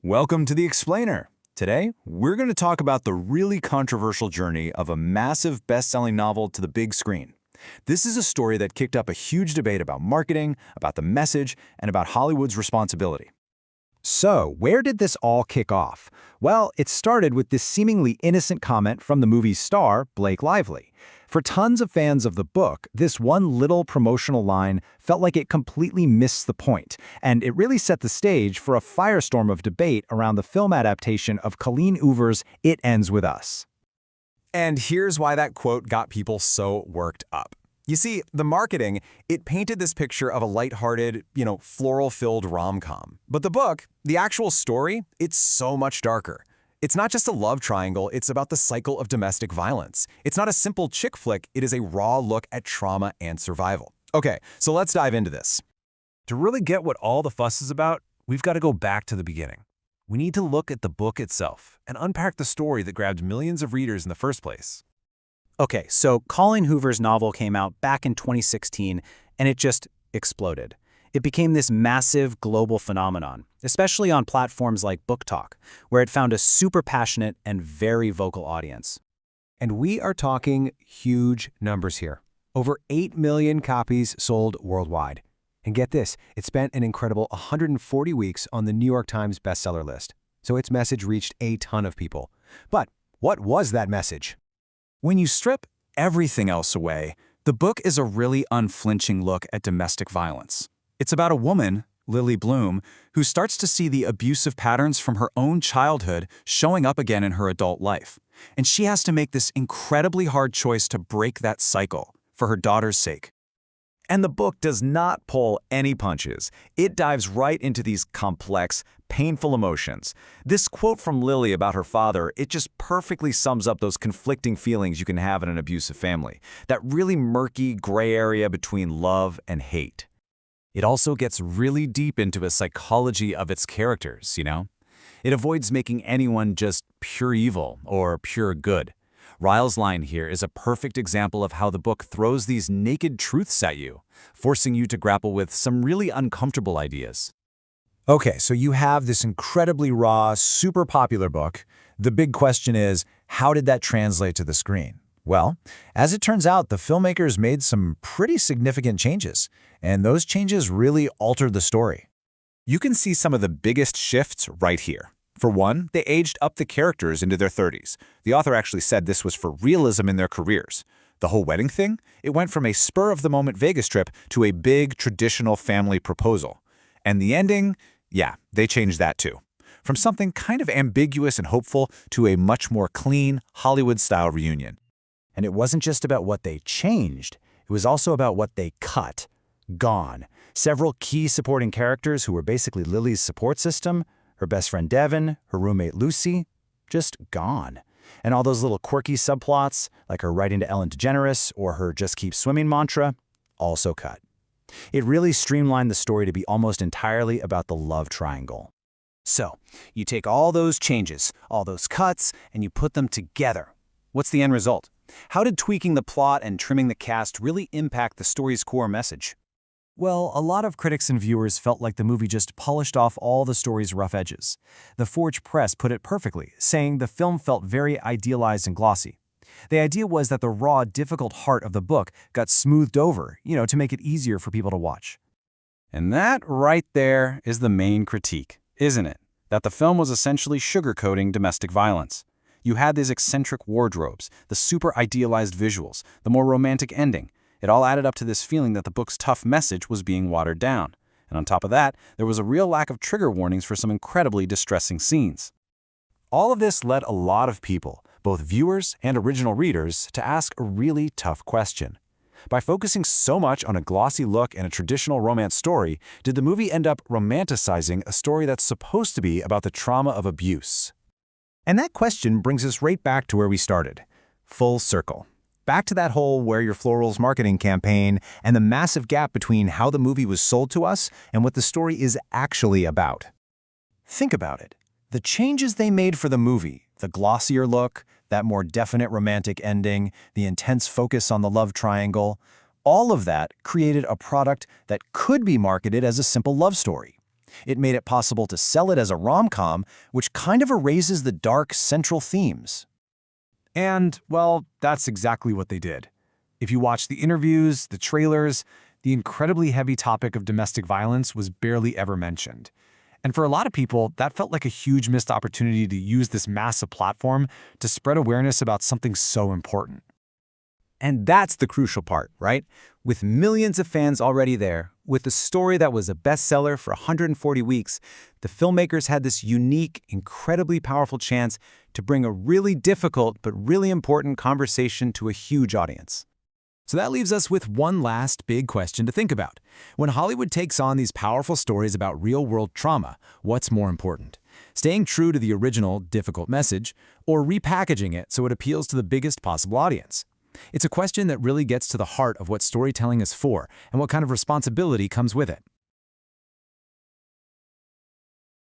Welcome to The Explainer. Today, we're going to talk about the really controversial journey of a massive best-selling novel to the big screen. This is a story that kicked up a huge debate about marketing, about the message, and about Hollywood's responsibility. So, where did this all kick off? Well, it started with this seemingly innocent comment from the movie's star, Blake Lively. For tons of fans of the book, this one little promotional line felt like it completely missed the point, and it really set the stage for a firestorm of debate around the film adaptation of Colleen Hoover's It Ends With Us. And here's why that quote got people so worked up. You see, the marketing, it painted this picture of a lighthearted, floral-filled rom-com. But the book, the actual story, it's so much darker. It's not just a love triangle, it's about the cycle of domestic violence. It's not a simple chick flick, it is a raw look at trauma and survival. Okay, so let's dive into this. To really get what all the fuss is about, we've got to go back to the beginning. We need to look at the book itself and unpack the story that grabbed millions of readers in the first place. Okay, so Colleen Hoover's novel came out back in 2016, and it just exploded. It became this massive global phenomenon, especially on platforms like Book Talk, where it found a super passionate and very vocal audience. And we are talking huge numbers here. Over 8 million copies sold worldwide. And get this, it spent an incredible 140 weeks on the New York Times bestseller list. So its message reached a ton of people. But what was that message? When you strip everything else away, the book is a really unflinching look at domestic violence. It's about a woman, Lily Bloom, who starts to see the abusive patterns from her own childhood showing up again in her adult life. And she has to make this incredibly hard choice to break that cycle for her daughter's sake. And the book does not pull any punches. It dives right into these complex, painful emotions. This quote from Lily about her father, it just perfectly sums up those conflicting feelings you can have in an abusive family. That really murky gray area between love and hate. It also gets really deep into the psychology of its characters, It avoids making anyone just pure evil or pure good. Ryle's line here is a perfect example of how the book throws these naked truths at you, forcing you to grapple with some really uncomfortable ideas. Okay, so you have this incredibly raw, super popular book. The big question is, how did that translate to the screen? Well, as it turns out, the filmmakers made some pretty significant changes, and those changes really altered the story. You can see some of the biggest shifts right here. For one, they aged up the characters into their 30s. The author actually said this was for realism in their careers. The whole wedding thing, it went from a spur-of-the-moment Vegas trip to a big, traditional family proposal. And the ending, yeah, they changed that too. From something kind of ambiguous and hopeful to a much more clean, Hollywood-style reunion. And it wasn't just about what they changed, it was also about what they cut. Gone. Several key supporting characters who were basically Lily's support system, her best friend Devin, her roommate Lucy, just gone. And all those little quirky subplots, like her writing to Ellen DeGeneres or her just keep swimming mantra, also cut. It really streamlined the story to be almost entirely about the love triangle. So, you take all those changes, all those cuts, and you put them together. What's the end result? How did tweaking the plot and trimming the cast really impact the story's core message? Well, a lot of critics and viewers felt like the movie just polished off all the story's rough edges. The Forge Press put it perfectly, saying the film felt very idealized and glossy. The idea was that the raw, difficult heart of the book got smoothed over, to make it easier for people to watch. And that right there is the main critique, isn't it? That the film was essentially sugarcoating domestic violence. You had these eccentric wardrobes, the super idealized visuals, the more romantic ending. It all added up to this feeling that the book's tough message was being watered down. And on top of that, there was a real lack of trigger warnings for some incredibly distressing scenes. All of this led a lot of people, both viewers and original readers, to ask a really tough question. By focusing so much on a glossy look and a traditional romance story, did the movie end up romanticizing a story that's supposed to be about the trauma of abuse? And that question brings us right back to where we started. Full circle. Back to that whole Wear Your Florals marketing campaign and the massive gap between how the movie was sold to us and what the story is actually about. Think about it. The changes they made for the movie, the glossier look, that more definite romantic ending, the intense focus on the love triangle, all of that created a product that could be marketed as a simple love story. It made it possible to sell it as a rom-com, which kind of erases the dark central themes. And, well, that's exactly what they did. If you watch the interviews, the trailers, the incredibly heavy topic of domestic violence was barely ever mentioned. And for a lot of people, that felt like a huge missed opportunity to use this massive platform to spread awareness about something so important. And that's the crucial part, right? With millions of fans already there, with a story that was a bestseller for 140 weeks, the filmmakers had this unique, incredibly powerful chance to bring a really difficult but really important conversation to a huge audience. So that leaves us with one last big question to think about. When Hollywood takes on these powerful stories about real-world trauma, what's more important? Staying true to the original, difficult message, or repackaging it so it appeals to the biggest possible audience? It's a question that really gets to the heart of what storytelling is for and what kind of responsibility comes with it.